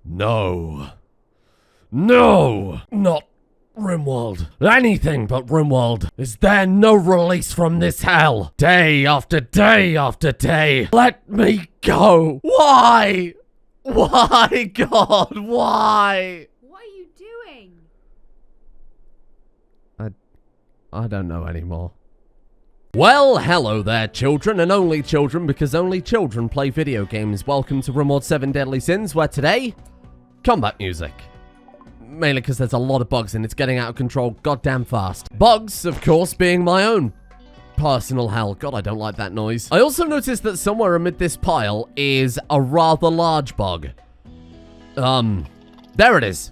No. No! Not Rimworld. Anything but Rimworld. Is there no release from this hell? Day after day after day. Let me go. Why? Why, God? Why? What are you doing? I don't know anymore. Well, hello there, children, and only children, because only children play video games. Welcome to Rimworld 7 Deadly Sins, where today, combat music. Mainly because there's a lot of bugs and it's getting out of control goddamn fast. Bugs, of course, being my own personal hell. God, I don't like that noise. I also noticed that somewhere amid this pile is a rather large bug. There it is.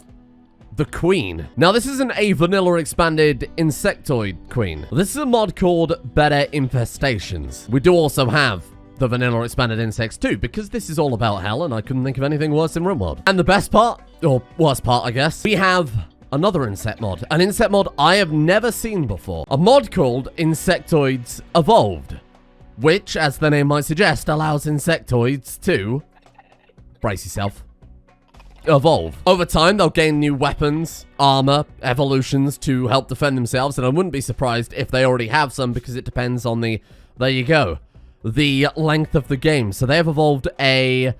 The Queen. Now, this isn't a vanilla expanded insectoid queen. This is a mod called Better Infestations. We do also have the vanilla expanded insects too, because this is all about hell and I couldn't think of anything worse than Rimworld. And the best part, or worst part I guess, we have another insect mod. An insect mod I have never seen before. A mod called Insectoids Evolved, which, as the name might suggest, allows insectoids to, brace yourself, evolve. Over time, they'll gain new weapons, armor, evolutions to help defend themselves, and I wouldn't be surprised if they already have some because it depends on the, there you go, the length of the game. So they have evolved a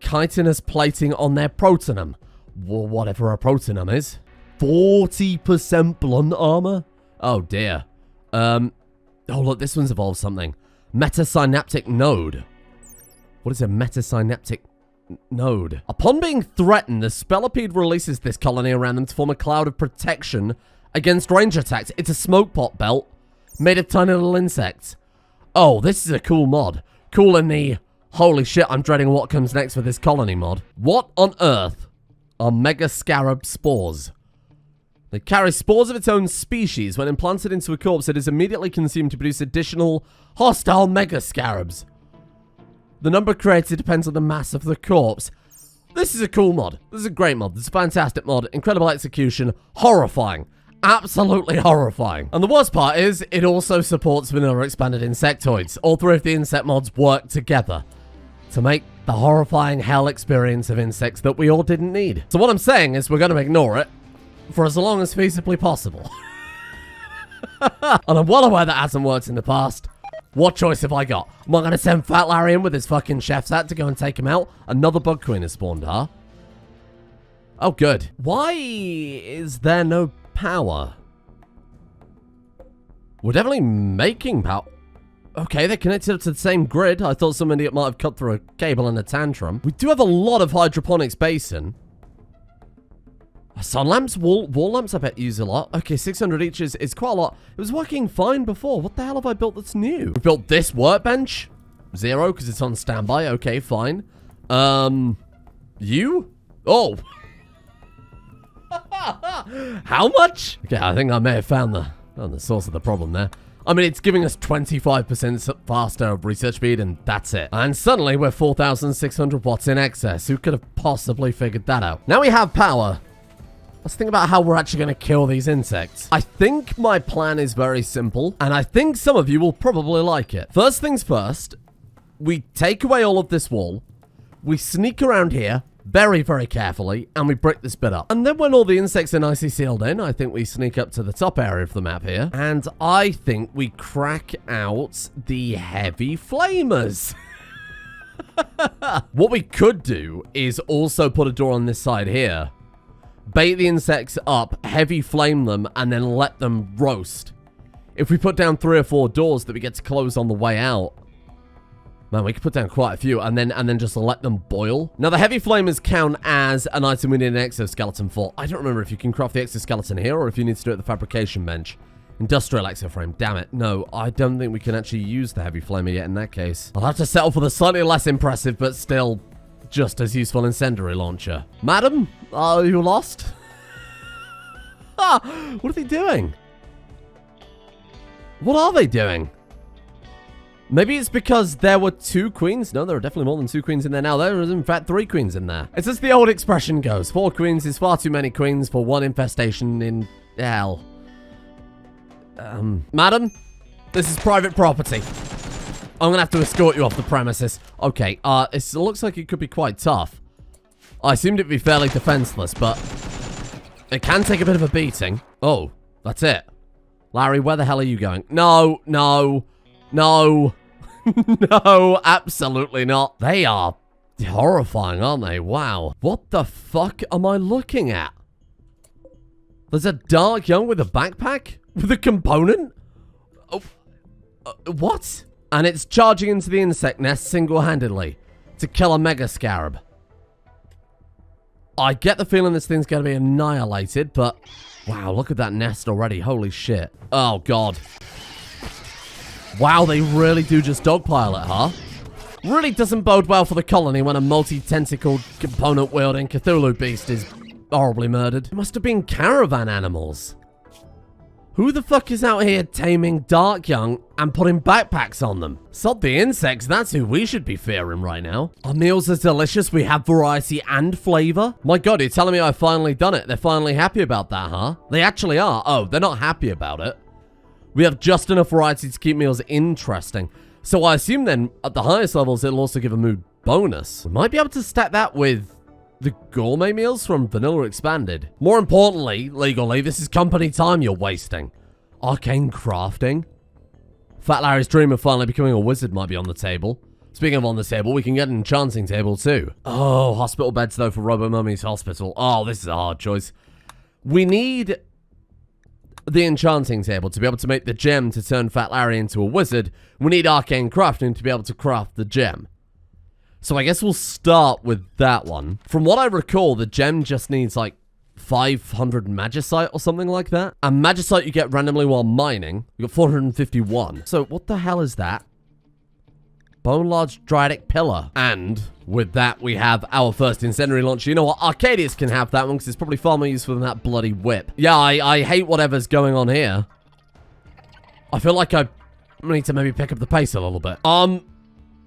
chitinous plating on their protonum. Well, whatever a protonum is. 40% blunt armor? Oh dear. Oh look, this one's evolved something. Metasynaptic node. What is a metasynaptic node? Upon being threatened, the Spellipede releases this colony around them to form a cloud of protection against range attacks. It's a smoke pot belt made of tiny little insects. Oh, this is a cool mod. Cool in the holy shit, I'm dreading what comes next for this colony mod. What on earth are mega scarab spores? They carry spores of its own species. When implanted into a corpse, it is immediately consumed to produce additional hostile mega scarabs. The number created depends on the mass of the corpse. This is a cool mod. This is a great mod. This is a fantastic mod. Incredible execution. Horrifying. Absolutely horrifying. And the worst part is, it also supports vanilla expanded insectoids. All three of the insect mods work together to make the horrifying hell experience of insects that we all didn't need. So what I'm saying is we're going to ignore it for as long as feasibly possible. And I'm well aware that hasn't worked in the past. What choice have I got? Am I going to send Fat Larry in with his fucking chef's hat to go and take him out? Another bug queen has spawned, huh? Oh, good. Why is there no power? We're definitely making power. Okay, they're connected up to the same grid. I thought some idiot might have cut through a cable in a tantrum. We do have a lot of hydroponics basin. Sun lamps, wall lamps I bet use a lot. Okay, 600 each is quite a lot. It was working fine before. What the hell have I built that's new? We built this workbench. 0, because it's on standby. Okay, fine. You? Oh. How much? Okay, I think I may have found the source of the problem there. I mean, it's giving us 25% faster research speed, and that's it. And suddenly, we're 4,600 watts in excess. Who could have possibly figured that out? Now we have power. Let's think about how we're actually going to kill these insects. I think my plan is very simple, and I think some of you will probably like it. First things first, we take away all of this wall, we sneak around here very, very carefully, and we break this bit up. And then when all the insects are nicely sealed in, I think we sneak up to the top area of the map here, and I think we crack out the heavy flamers. What we could do is also put a door on this side here. Bait the insects up, heavy flame them, and then let them roast. If we put down 3 or 4 doors that we get to close on the way out, man, we could put down quite a few, and then just let them boil. Now, the heavy flamers count as an item we need an exoskeleton for. I don't remember if you can craft the exoskeleton here, or if you need to do it at the fabrication bench. Industrial exoframe, damn it. No, I don't think we can actually use the heavy flamer yet in that case. I'll have to settle for the slightly less impressive, but still just as useful incendiary launcher. Madam, are you lost? What are they doing? What are they doing? Maybe it's because there were 2 queens. No, there are definitely more than 2 queens in there now. There is, in fact, 3 queens in there. It's as the old expression goes. 4 queens is far too many queens for one infestation in hell. Madam, this is private property. I'm gonna have to escort you off the premises. Okay, it looks like it could be quite tough. I assumed it'd be fairly defenseless, but it can take a bit of a beating. Oh, that's it. Larry, where the hell are you going? No, no, no, no, absolutely not. They are horrifying, aren't they? Wow. What the fuck am I looking at? There's a Dark Young with a backpack? With a component? Oh, what? And it's charging into the insect nest single-handedly to kill a mega scarab. I get the feeling this thing's going to be annihilated, but wow, look at that nest already. Holy shit. Oh, God. Wow, they really do just dogpile it, huh? Really doesn't bode well for the colony when a multi-tentacled, component-wielding Cthulhu beast is horribly murdered. It must have been caravan animals. Who the fuck is out here taming Dark Young and putting backpacks on them? Sod the insects, that's who we should be fearing right now. Our meals are delicious, we have variety and flavor. My God, you're telling me I've finally done it. They're finally happy about that, huh? They actually are. Oh, they're not happy about it. We have just enough variety to keep meals interesting. So I assume then, at the highest levels, it'll also give a mood bonus. We might be able to stack that with the gourmet meals from Vanilla Expanded. More importantly, legally, this is company time you're wasting. Arcane crafting. Fat Larry's dream of finally becoming a wizard might be on the table. Speaking of on the table, we can get an enchanting table too. Oh, hospital beds though for Robo Mummy's hospital. Oh, this is a hard choice. We need the enchanting table to be able to make the gem to turn Fat Larry into a wizard. We need arcane crafting to be able to craft the gem. So I guess we'll start with that one. From what I recall, the gem just needs like 500 magicite or something like that. And magicite you get randomly while mining. We got 451. So what the hell is that? Bone large Druidic pillar. And with that, we have our first incendiary launcher. You know what? Arcadius can have that one because it's probably far more useful than that bloody whip. Yeah, I hate whatever's going on here. I feel like I need to maybe pick up the pace a little bit.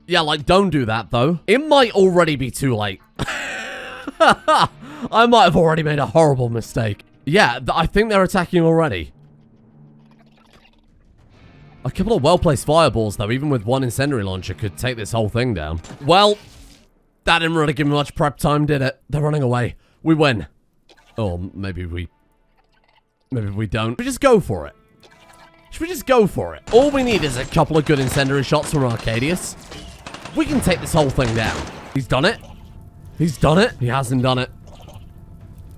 Yeah, like, don't do that, though. It might already be too late. I might have already made a horrible mistake. Yeah, I think they're attacking already. A couple of well-placed fireballs, though, even with one incendiary launcher, could take this whole thing down. Well, that didn't really give me much prep time, did it? They're running away. We win. Or maybe we don't. Should we just go for it? Should we just go for it? All we need is a couple of good incendiary shots from Arcadius. We can take this whole thing down. He's done it. He's done it. He hasn't done it.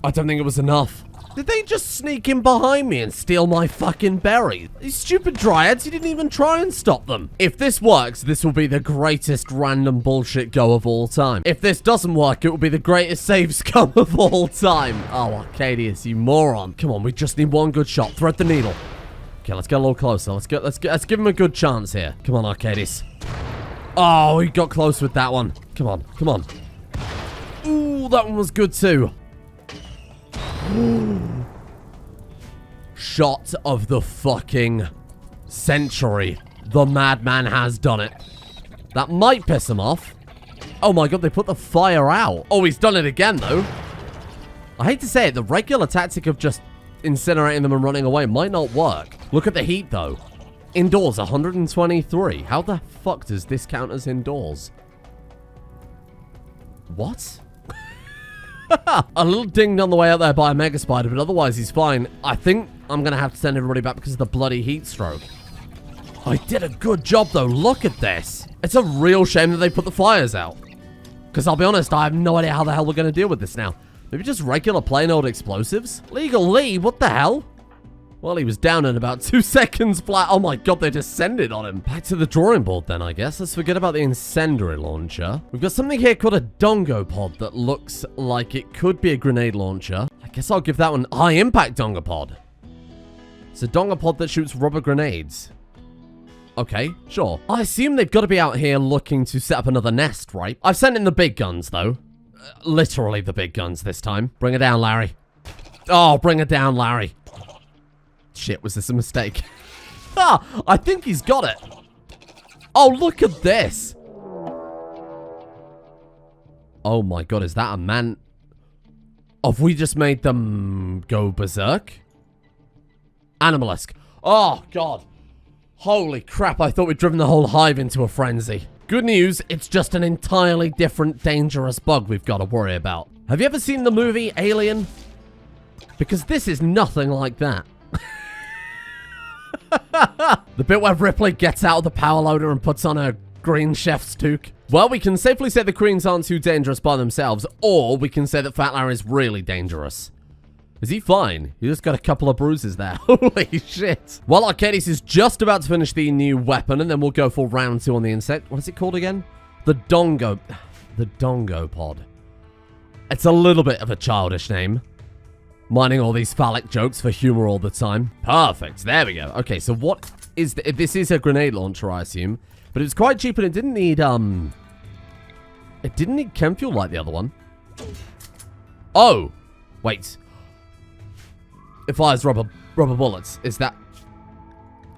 I don't think it was enough. Did they just sneak in behind me and steal my fucking berries? These stupid dryads, you didn't even try and stop them. If this works, this will be the greatest random bullshit go of all time. If this doesn't work, it will be the greatest save scum of all time. Oh, Arcadius, you moron. Come on, we just need one good shot. Thread the needle. Okay, let's get a little closer. Let's give him a good chance here. Come on, Arcadius. Oh, he got close with that one. Come on, come on. Ooh, that one was good too. Shot of the fucking century. The madman has done it. That might piss him off. Oh my God, they put the fire out. Oh, he's done it again though. I hate to say it, the regular tactic of just incinerating them and running away might not work. Look at the heat though. Indoors, 123. How the fuck does this count as indoors? What? A little dinged on the way out there by a mega spider, but otherwise he's fine. I think I'm going to have to send everybody back because of the bloody heat stroke. I did a good job though. Look at this. It's a real shame that they put the fires out. Because I'll be honest, I have no idea how the hell we're going to deal with this now. Maybe just regular plain old explosives? Legal Lee, what the hell? Well, he was down in about 2 seconds flat. Oh my God, they descended on him. Back to the drawing board then, I guess. Let's forget about the incendiary launcher. We've got something here called a dongo pod that looks like it could be a grenade launcher. I guess I'll give that one high impact dongo pod. It's a dongo pod that shoots rubber grenades. Okay, sure. I assume they've got to be out here looking to set up another nest, right? I've sent in the big guns, though. Literally the big guns this time. Bring it down, Larry. Oh, bring it down, Larry. Shit, was this a mistake? Ah, I think he's got it. Oh, look at this. Oh my God, is that a man? Have we just made them go berserk? Animalesque. Oh, God. Holy crap, I thought we'd driven the whole hive into a frenzy. Good news, it's just an entirely different dangerous bug we've got to worry about. Have you ever seen the movie Alien? Because this is nothing like that. The bit where Ripley gets out of the power loader and puts on a green chef's toque. Well, we can safely say the Queens aren't too dangerous by themselves, or we can say that Fat Larry is really dangerous. Is he fine? He just got a couple of bruises there. Holy shit. Well, Arcades is just about to finish the new weapon, and then we'll go for round 2 on the insect. What is it called again? The Dongo. The Dongo Pod. It's a little bit of a childish name. Mining all these phallic jokes for humor all the time. Perfect. There we go. Okay, so what is this is a grenade launcher, I assume. But it was quite cheap and it didn't need, it didn't need chem fuel like the other one. Oh! Wait. It fires rubber bullets. Is that...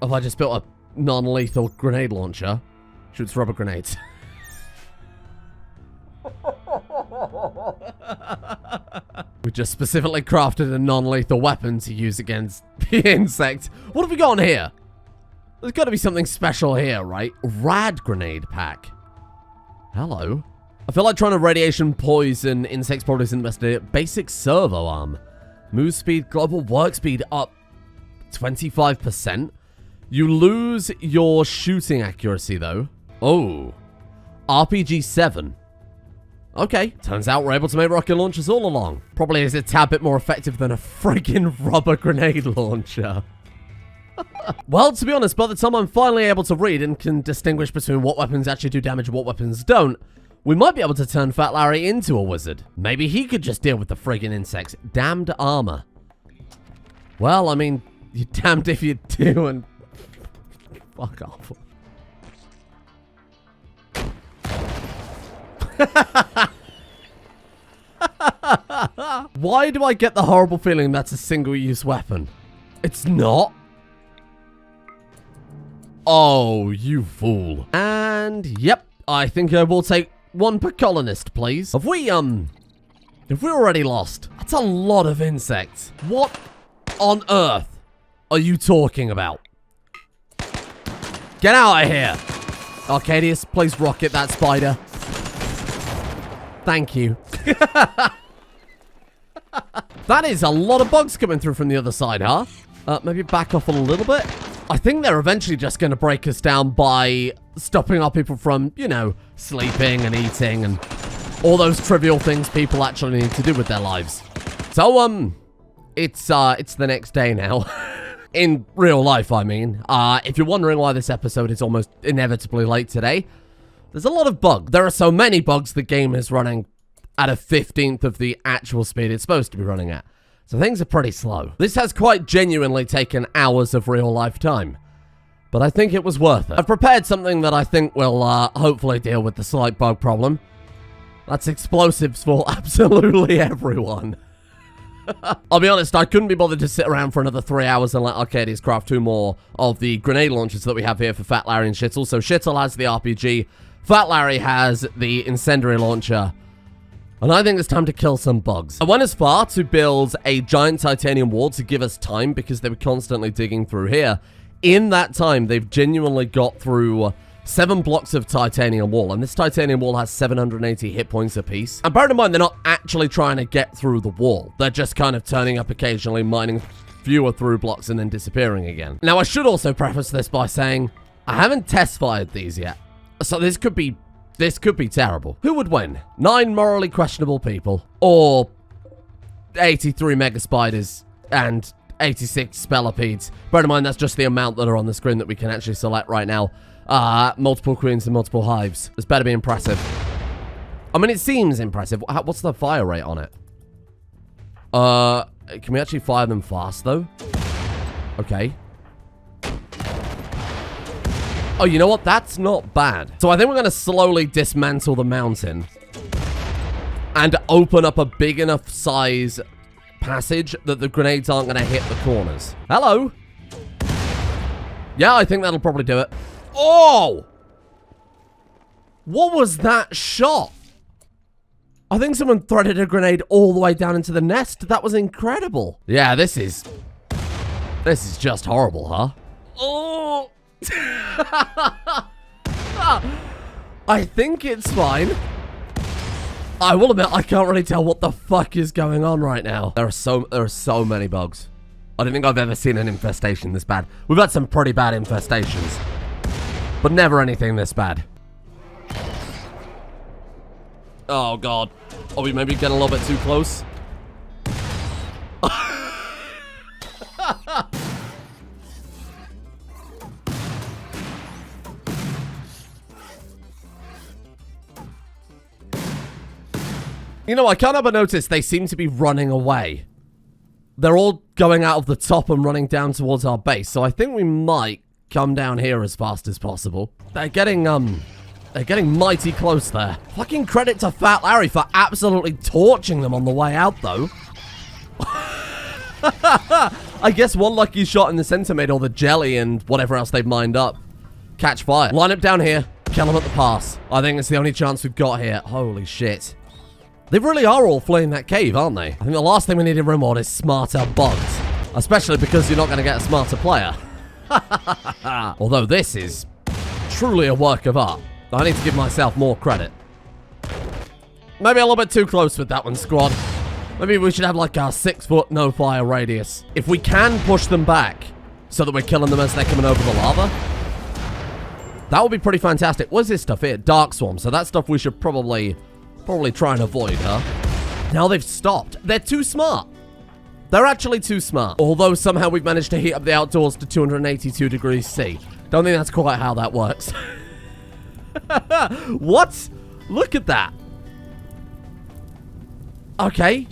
Have I just built a non-lethal grenade launcher? Shoots rubber grenades. We just specifically crafted a non-lethal weapon to use against the insect. What have we got on here? There's got to be something special here, right? Rad grenade pack. Hello. I feel like trying to radiation poison insects probably isn't the best idea. Basic servo arm. Move speed, global work speed up 25%. You lose your shooting accuracy, though. Oh. RPG 7. Okay, turns out we're able to make rocket launchers all along. Probably is a tad bit more effective than a friggin' rubber grenade launcher. Well, to be honest, by the time I'm finally able to read and can distinguish between what weapons actually do damage and what weapons don't, we might be able to turn Fat Larry into a wizard. Maybe he could just deal with the friggin' insects. Damned armor. Well, I mean, you're damned if you do and... Fuck off. Why do I get the horrible feeling that's a single-use weapon? It's not. Oh, you fool. And, yep, I think I will take one per colonist, please. Have we already lost? That's a lot of insects. What on earth are you talking about? Get out of here. Arcadius, please rocket that spider. Thank you. That is a lot of bugs coming through from the other side, huh? Maybe back off a little bit. I think they're eventually just going to break us down by stopping our people from, you know, sleeping and eating and all those trivial things people actually need to do with their lives. So, it's the next day now. In real life, I mean. If you're wondering why this episode is almost inevitably late today, there's a lot of bugs. There are so many bugs the game is running at a 15th of the actual speed it's supposed to be running at. So things are pretty slow. This has quite genuinely taken hours of real life time. But I think it was worth it. I've prepared something that I think will hopefully deal with the slight bug problem. That's explosives for absolutely everyone. I'll be honest, I couldn't be bothered to sit around for another 3 hours and let Arcadius craft 2 more of the grenade launchers that we have here for Fat Larry and Shittle. So Shittle has the RPG, Fat Larry has the incendiary launcher, and I think it's time to kill some bugs. I went as far to build a giant titanium wall to give us time because they were constantly digging through here. In that time, they've genuinely got through 7 blocks of titanium wall, and this titanium wall has 780 hit points apiece. And bear in mind, they're not actually trying to get through the wall. They're just kind of turning up occasionally, mining fewer through blocks, and then disappearing again. Now, I should also preface this by saying, I haven't test-fired these yet. So this could be terrible. Who would win? 9 morally questionable people, or 83 mega spiders and 86 spellopedes? Bear in mind, that's just the amount that are on the screen that we can actually select right now. Multiple queens and multiple hives. This better be impressive. I mean, it seems impressive. What's the fire rate on it? Can we actually fire them fast, though? Okay. Oh, you know what? That's not bad. So I think we're going to slowly dismantle the mountain and open up a big enough size passage that the grenades aren't going to hit the corners. Hello? Yeah, I think that'll probably do it. Oh! What was that shot? I think someone threaded a grenade all the way down into the nest. That was incredible. Yeah, this is just horrible, huh? Oh! I think it's fine. I will admit, I can't really tell what the fuck is going on right now. There are so many bugs. I don't think I've ever seen an infestation this bad. We've had some pretty bad infestations, but never anything this bad. Oh, God. Are we maybe getting a little bit too close? You know, I can't help but notice they seem to be running away. They're all going out of the top and running down towards our base, so I think we might come down here as fast as possible. They're getting mighty close there. Fucking credit to Fat Larry for absolutely torching them on the way out, though. I guess one lucky shot in the center made all the jelly and whatever else they've mined up catch fire. Line up down here, kill them at the pass. I think it's the only chance we've got here. Holy shit. They really are all fleeing that cave, aren't they? I think the last thing we need in Rimworld is smarter bugs. Especially because you're not going to get a smarter player. Although this is truly a work of art. I need to give myself more credit. Maybe a little bit too close with that one, squad. Maybe we should have like a 6-foot no-fire radius. If we can push them back so that we're killing them as they're coming over the lava, that would be pretty fantastic. What's this stuff here? Dark Swarm. So that stuff we should probably try and avoid, huh? Now they've stopped. They're too smart. They're actually too smart. Although somehow we've managed to heat up the outdoors to 282 degrees C. Don't think that's quite how that works. What? Look at that. Okay.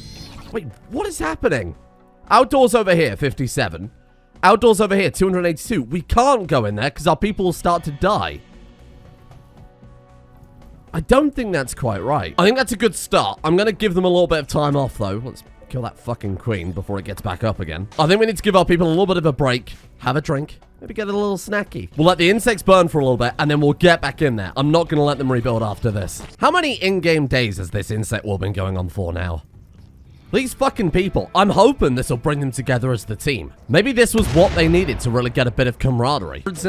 Wait, what is happening? Outdoors over here, 57. Outdoors over here, 282. We can't go in there because our people will start to die. I don't think that's quite right. I think that's a good start. I'm going to give them a little bit of time off, though. Let's kill that fucking queen before it gets back up again. I think we need to give our people a little bit of a break. Have a drink. Maybe get a little snacky. We'll let the insects burn for a little bit, and then we'll get back in there. I'm not going to let them rebuild after this. How many in-game days has this insect war been going on for now? These fucking people. I'm hoping this will bring them together as the team. Maybe this was what they needed to really get a bit of camaraderie. Hundreds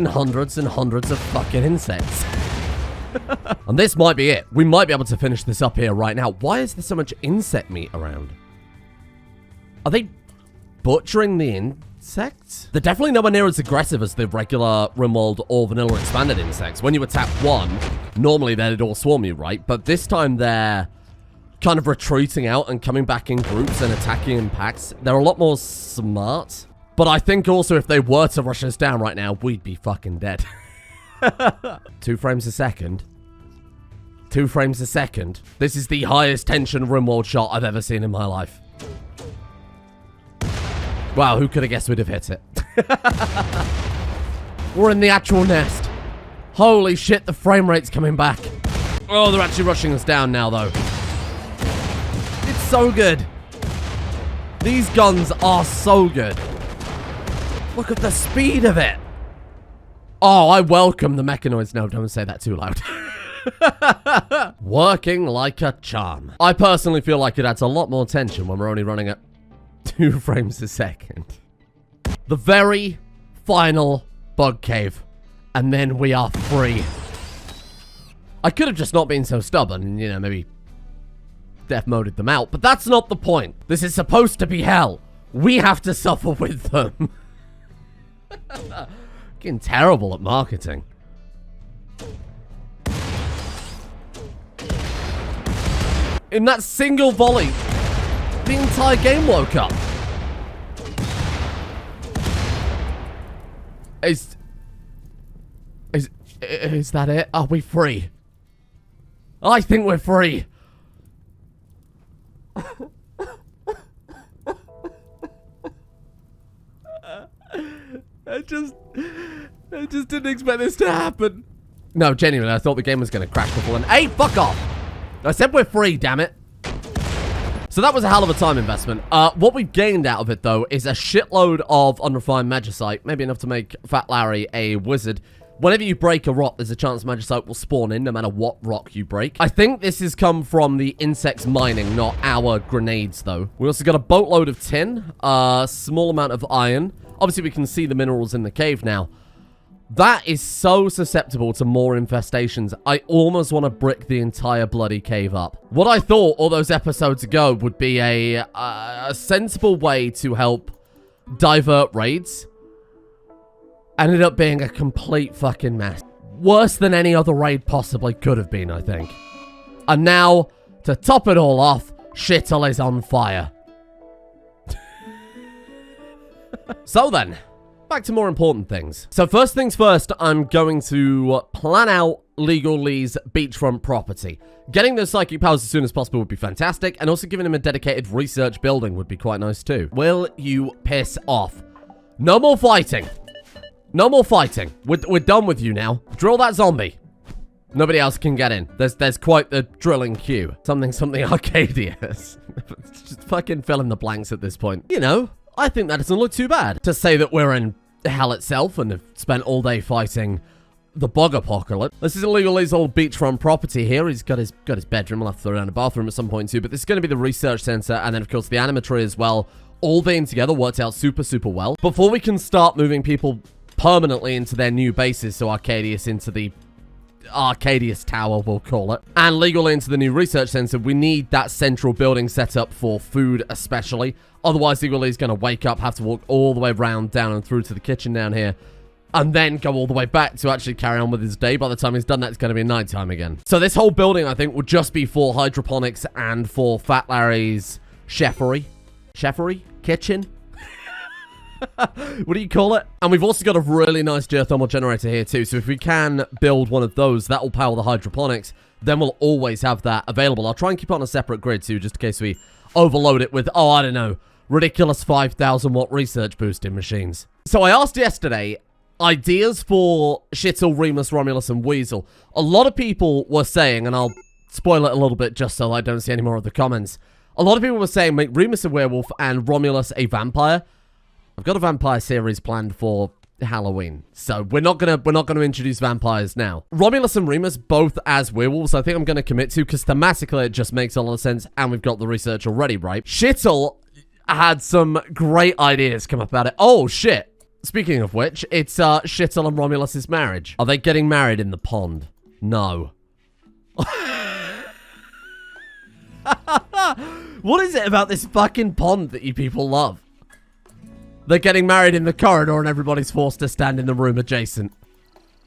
and hundreds of fucking insects. And this might be it. We might be able to finish this up here right now. Why is there so much insect meat around? Are they butchering the insects? They're definitely nowhere near as aggressive as the regular Rimworld or vanilla expanded insects. When you attack one, normally they'd all swarm you, right? But this time they're kind of retreating out and coming back in groups and attacking in packs. They're a lot more smart. But I think also if they were to rush us down right now, we'd be fucking dead. 2 frames a second. 2 frames a second. This is the highest tension Rimworld shot I've ever seen in my life. Wow, who could have guessed we'd have hit it? We're in the actual nest. Holy shit, the frame rate's coming back. Oh, they're actually rushing us down now, though. It's so good. These guns are so good. Look at the speed of it. Oh, I welcome the mechanoids. No, don't say that too loud. Working like a charm. I personally feel like it adds a lot more tension when we're only running at 2 frames a second. The very final bug cave. And then we are free. I could have just not been so stubborn and, you know, maybe death moded them out. But that's not the point. This is supposed to be hell. We have to suffer with them. Getting terrible at marketing. In that single volley, the entire game woke up. Is that it? Are we free? I think we're free. I just didn't expect this to happen. No, genuinely, I thought the game was going to crash before then. Hey, fuck off! I said we're free, damn it. So that was a hell of a time investment. What we've gained out of it, though, is a shitload of unrefined magicite. Maybe enough to make Fat Larry a wizard. Whenever you break a rock, there's a chance magicite will spawn in, no matter what rock you break. I think this has come from the insects mining, not our grenades, though. We also got a boatload of tin, a small amount of iron. Obviously, we can see the minerals in the cave now. That is so susceptible to more infestations. I almost want to brick the entire bloody cave up. What I thought all those episodes ago would be a sensible way to help divert raids ended up being a complete fucking mess. Worse than any other raid possibly could have been, I think. And now, to top it all off, Shittle is on fire. So then, back to more important things. So first things first, I'm going to plan out Legal Lee's beachfront property. Getting those psychic powers as soon as possible would be fantastic, and also giving him a dedicated research building would be quite nice too. Will you piss off? No more fighting. No more fighting. We're done with you now. Drill that zombie. Nobody else can get in. There's quite the drilling queue. Something Arcadius. Just fucking fill in the blanks at this point. You know, I think that doesn't look too bad. To say that we're in hell itself and have spent all day fighting the bug apocalypse. This is Illegal Lee's old beachfront property here. He's got his bedroom. We'll have to throw down a bathroom at some point too. But this is going to be the research center, and then of course the animatory as well. All being together worked out super, super well. Before we can start moving people permanently into their new bases, so Arcadius into the Arcadius Tower, we'll call it, and legally into the new research center, we need that central building set up for food especially. Otherwise, Legal Lee's going to wake up, have to walk all the way around, down and through to the kitchen down here, and then go all the way back to actually carry on with his day. By the time he's done that, it's going to be nighttime again. So this whole building, I think, will just be for hydroponics and for Fat Larry's chefery. Chefery? Kitchen? What do you call it? And we've also got a really nice geothermal generator here too. So if we can build one of those, that will power the hydroponics. Then we'll always have that available. I'll try and keep it on a separate grid too, just in case we overload it with, oh, I don't know, ridiculous 5,000 watt research boosting machines. So I asked yesterday, ideas for Shittle, Remus, Romulus, and Weasel. A lot of people were saying, and I'll spoil it a little bit just so I don't see any more of the comments. A lot of people were saying, make Remus a werewolf and Romulus a vampire. I've got a vampire series planned for Halloween, so we're not gonna introduce vampires now. Romulus and Remus both as werewolves, I think I'm gonna commit to, because thematically it just makes a lot of sense, and we've got the research already, right? Shittle had some great ideas come up about it. Oh shit! Speaking of which, it's Shittle and Romulus's marriage. Are they getting married in the pond? No. What is it about this fucking pond that you people love? They're getting married in the corridor and everybody's forced to stand in the room adjacent.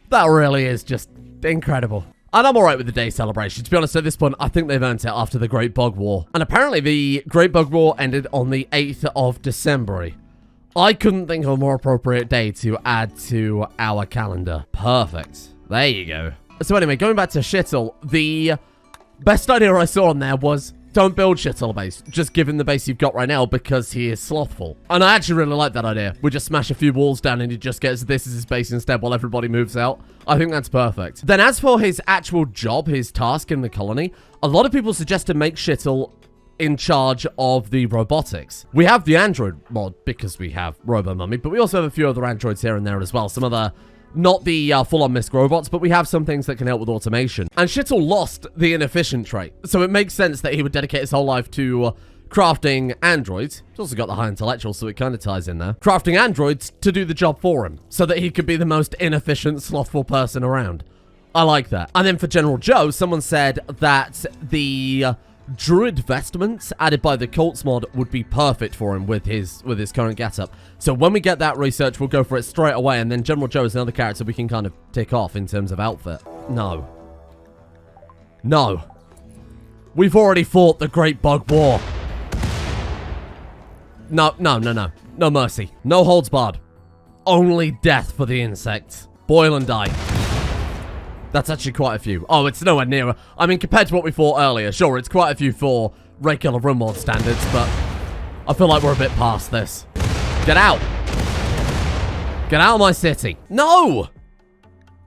That really is just incredible. And I'm alright with the day celebration. To be honest, at this point, I think they've earned it after the Great Bug War. And apparently the Great Bug War ended on the 8th of December. I couldn't think of a more appropriate day to add to our calendar. Perfect. There you go. So anyway, going back to Shittle, the best idea I saw on there was, don't build Shittle a base. Just give him the base you've got right now because he is slothful. And I actually really like that idea. We just smash a few walls down and he just gets this as his base instead while everybody moves out. I think that's perfect. Then as for his actual job, his task in the colony, a lot of people suggest to make Shittle in charge of the robotics. We have the android mod because we have Robo Mummy, but we also have a few other androids here and there as well. Some other, not the full-on MISC robots, but we have some things that can help with automation. And Shittle lost the inefficient trait, so it makes sense that he would dedicate his whole life to crafting androids. He's also got the high intellectual, so it kind of ties in there. Crafting androids to do the job for him, so that he could be the most inefficient, slothful person around. I like that. And then for General Joe, someone said that the Druid vestments added by the Cults mod would be perfect for him with his current getup. So when we get that research, we'll go for it straight away, and then General Joe is another character we can kind of tick off in terms of outfit. No. No. We've already fought the Great Bug War. No, no, no, no. No mercy. No holds barred. Only death for the insects. Boil and die. That's actually quite a few. Oh, it's nowhere near. I mean, compared to what we fought earlier, sure, it's quite a few for regular Rimworld standards, but I feel like we're a bit past this. Get out. Get out of my city. No!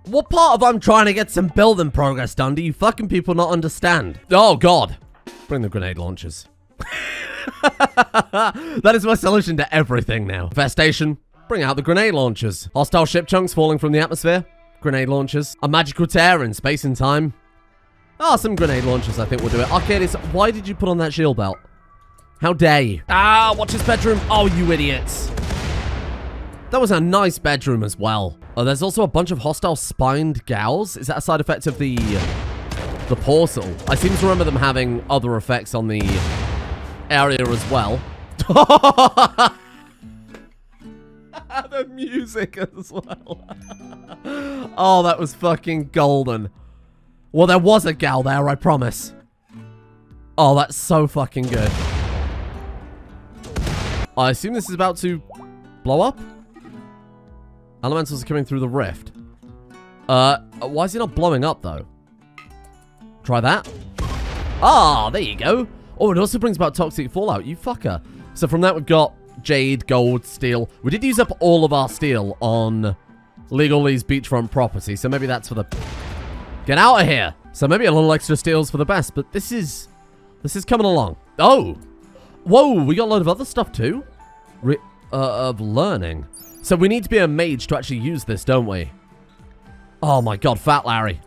What part of I'm trying to get some building progress done do you fucking people not understand? Oh, God. Bring the grenade launchers. That is my solution to everything now. Infestation. Bring out the grenade launchers. Hostile ship chunks falling from the atmosphere. Grenade launchers. A magical tear in space and time. Ah, some grenade launchers I think will do it. Arcadius, why did you put on that shield belt? How dare you? Ah, watch his bedroom. Oh, you idiots. That was a nice bedroom as well. Oh, there's also a bunch of hostile spined gals. Is that a side effect of the portal? I seem to remember them having other effects on the area as well. The music as well. Oh, that was fucking golden. Well, there was a gal there, I promise. Oh, that's so fucking good. I assume this is about to blow up? Elementals are coming through the rift. Why is he not blowing up, though? Try that. Ah, there you go. Oh, it also brings about toxic fallout, you fucker. So from that, we've got jade, gold, steel. We did use up all of our steel on Legalese beachfront property, so maybe that's for the... Get out of here! So maybe a little extra steel's for the best, but this is coming along. Oh! Whoa, we got a load of other stuff too? Of learning. So we need to be a mage to actually use this, don't we? Oh my god, Fat Larry.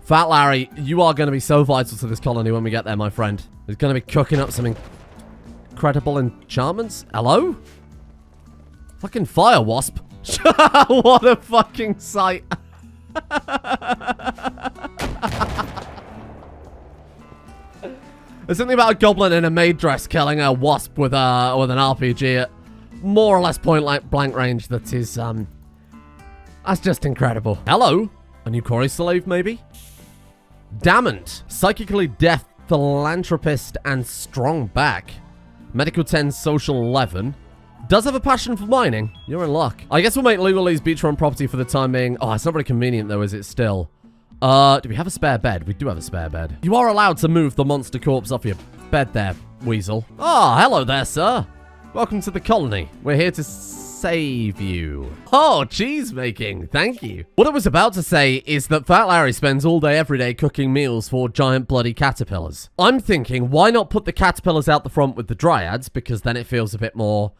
Fat Larry, you are going to be so vital to this colony when we get there, my friend. He's going to be cooking up some incredible enchantments. Hello? Fucking fire wasp. What a fucking sight. There's something about a goblin in a maid dress killing a wasp with an RPG at more or less point-blank range that is, that's just incredible. Hello? A new quarry slave, maybe? Damnant. Psychically deaf, philanthropist, and strong back. Medical 10, social 11. Does have a passion for mining. You're in luck. I guess we'll make Legalese beachfront property for the time being. Oh, it's not very convenient, though, is it still? Do we have a spare bed? We do have a spare bed. You are allowed to move the monster corpse off your bed there, Weasel. Ah, hello there, sir. Welcome to the colony. We're here to save you. Oh, cheese making. Thank you. What I was about to say is that Fat Larry spends all day, every day cooking meals for giant bloody caterpillars. I'm thinking, why not put the caterpillars out the front with the dryads? Because then it feels a bit more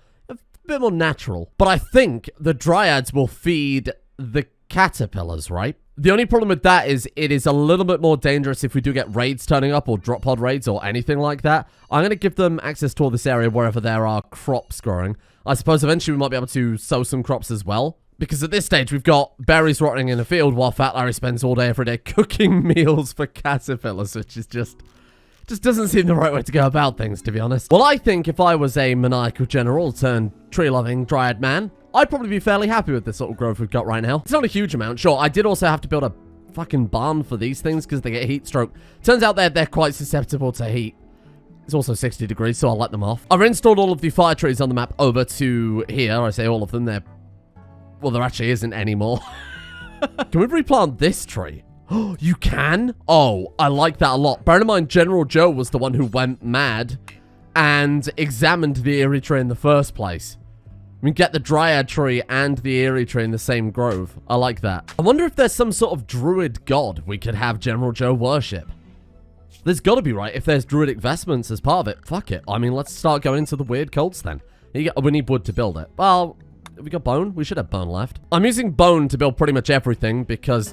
natural. But I think the dryads will feed the caterpillars, right? The only problem with that is it is a little bit more dangerous if we do get raids turning up or drop pod raids or anything like that. I'm going to give them access to all this area wherever there are crops growing. I suppose eventually we might be able to sow some crops as well. Because at this stage, we've got berries rotting in the field while Fat Larry spends all day, every day cooking meals for caterpillars, which is just doesn't seem the right way to go about things, to be honest. Well, I think if I was a maniacal general turned tree-loving dryad man, I'd probably be fairly happy with this sort of growth we've got right now. It's not a huge amount. Sure, I did also have to build a fucking barn for these things because they get heat stroke. Turns out they're quite susceptible to heat. It's also 60 degrees, so I'll let them off. I've installed all of the fire trees on the map over to here. I say all of them. Well, there actually isn't anymore. Can we replant this tree? Oh, you can? Oh, I like that a lot. Bear in mind, General Joe was the one who went mad and examined the Eerie tree in the first place. We can get the Dryad tree and the Eerie tree in the same grove. I like that. I wonder if there's some sort of druid god we could have General Joe worship. There's got to be, right? If there's druidic vestments as part of it, fuck it. I mean, let's start going into the weird cults then. We need wood to build it. Well, have we got bone? We should have bone left. I'm using bone to build pretty much everything because...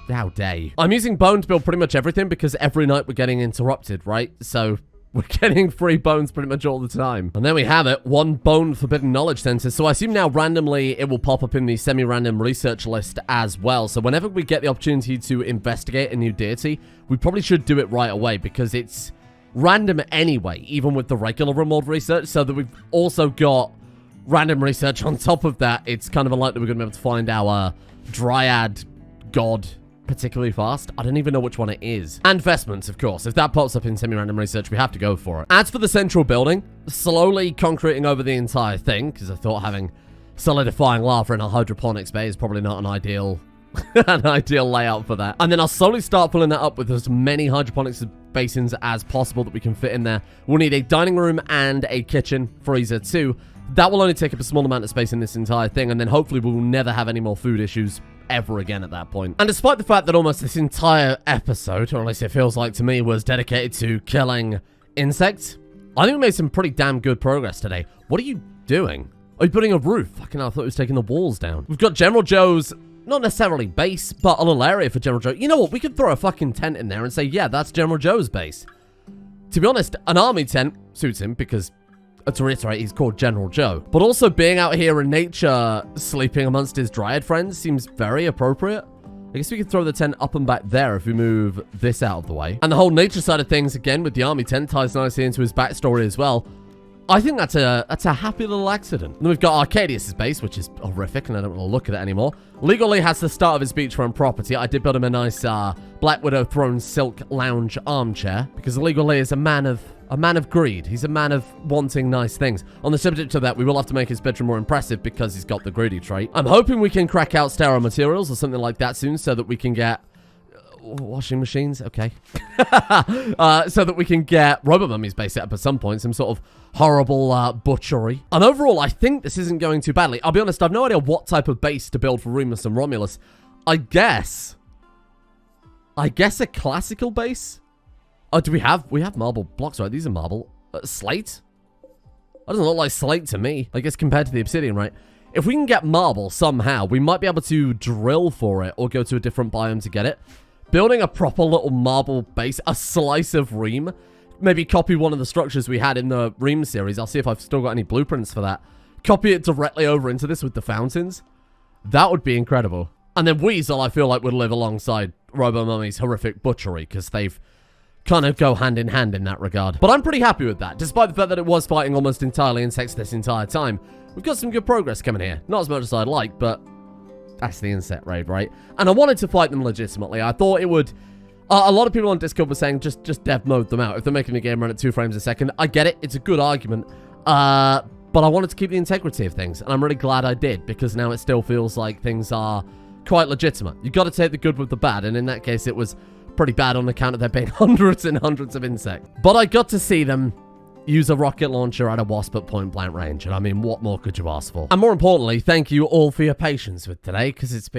How dare you? I'm using bone to build pretty much everything because every night we're getting interrupted, right? So we're getting free bones pretty much all the time. And there we have it. 1 bone forbidden knowledge center. So I assume now randomly it will pop up in the semi-random research list as well. So whenever we get the opportunity to investigate a new deity, we probably should do it right away because it's random anyway, even with the regular Rimworld research. So that we've also got random research on top of that. It's kind of unlikely we're going to be able to find our Dryad god particularly fast. I don't even know which one it is. And vestments, of course. If that pops up in semi-random research, we have to go for it. As for the central building, slowly concreting over the entire thing, because I thought having solidifying lava in a hydroponics bay is probably not an ideal layout for that. And then I'll slowly start filling that up with as many hydroponics basins as possible that we can fit in there. We'll need a dining room and a kitchen freezer too. That will only take up a small amount of space in this entire thing, and then hopefully we'll never have any more food issues ever again at that point. And despite the fact that almost this entire episode, or at least it feels like to me, was dedicated to killing insects, I think we made some pretty damn good progress today. What are you doing? Are you putting a roof? Fucking hell, I thought it was taking the walls down. We've got General Joe's, not necessarily base, but a little area for General Joe. You know what? We could throw a fucking tent in there and say, yeah, that's General Joe's base. To be honest, an army tent suits him because to reiterate, he's called General Joe. But also being out here in nature, sleeping amongst his dryad friends seems very appropriate. I guess we can throw the tent up and back there if we move this out of the way. And the whole nature side of things, again, with the army tent, ties nicely into his backstory as well. I think that's a happy little accident. Then we've got Arcadius's base, which is horrific, and I don't want to look at it anymore. Legally has the start of his beachfront property. I did build him a nice Black Widow throne silk lounge armchair, because Legally is a man of greed. He's a man of wanting nice things. On the subject of that, we will have to make his bedroom more impressive because he's got the greedy trait. I'm hoping we can crack out sterile materials or something like that soon so that we can get... washing machines? Okay. So that we can get Robo-Mummy's base set up at some point. Some sort of horrible butchery. And overall, I think this isn't going too badly. I'll be honest, I've no idea what type of base to build for Remus and Romulus. I guess a classical base? Oh, do we have marble blocks, right? These are marble. Slate? That doesn't look like slate to me. I guess compared to the obsidian, right? If we can get marble somehow, we might be able to drill for it or go to a different biome to get it. Building a proper little marble base, a slice of Ream. Maybe copy one of the structures we had in the Ream series. I'll see if I've still got any blueprints for that. Copy it directly over into this with the fountains. That would be incredible. And then Weasel, I feel like, would live alongside Robo-Mummy's horrific butchery, because they've kind of go hand in hand in that regard. But I'm pretty happy with that. Despite the fact that it was fighting almost entirely insects this entire time, we've got some good progress coming here. Not as much as I'd like, but that's the insect raid, right? And I wanted to fight them legitimately. I thought it would... a lot of people on Discord were saying just dev mode them out. If they're making the game run at 2 frames a second, I get it. It's a good argument. But I wanted to keep the integrity of things. And I'm really glad I did, because now it still feels like things are quite legitimate. You got to take the good with the bad. And in that case, it was pretty bad on account of there being hundreds and hundreds of insects. But I got to see them use a rocket launcher at a wasp at point blank range. And I mean, what more could you ask for? And more importantly, thank you all for your patience with today, because it's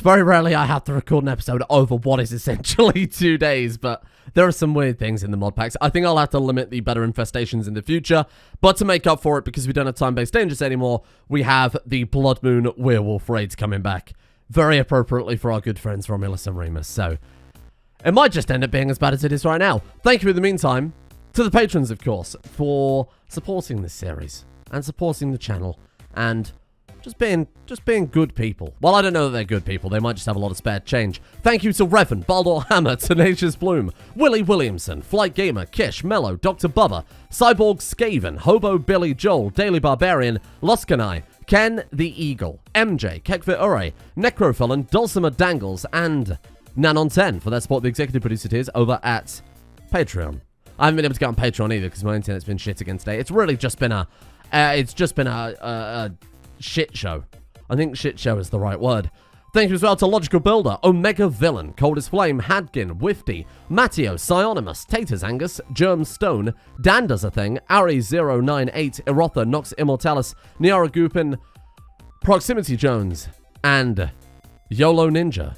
very rarely I have to record an episode over what is essentially 2 days, but there are some weird things in the mod packs. I think I'll have to limit the better infestations in the future, but to make up for it, because we don't have time-based dangers anymore, we have the Blood Moon werewolf raids coming back very appropriately for our good friends Romulus and Remus, so it might just end up being as bad as it is right now. Thank you in the meantime to the patrons, of course, for supporting this series and supporting the channel and just being good people. Well, I don't know that they're good people. They might just have a lot of spare change. Thank you to Revan, Baldur Hammer, Tenacious Bloom, Willie Williamson, Flight Gamer, Kish, Mello, Dr. Bubba, Cyborg Skaven, Hobo Billy Joel, Daily Barbarian, Loskanai, Ken the Eagle, MJ, Kekvit Ure, Necrophilan, Dulcimer Dangles, and Nanon10 for their support, the executive producer tiers over at Patreon. I haven't been able to get on Patreon either because my internet's been shit again today. It's really just been a shit show. I think shit show is the right word. Thank you as well to Logical Builder, Omega Villain, Coldest Flame, Hadkin, Wifty, Matteo, Psyonimus, Taters Angus, Germ Stone, Dan Does a Thing, Ari098, Erotha, Nox Immortalis, Niara Goopin, Proximity Jones, and YOLO Ninja.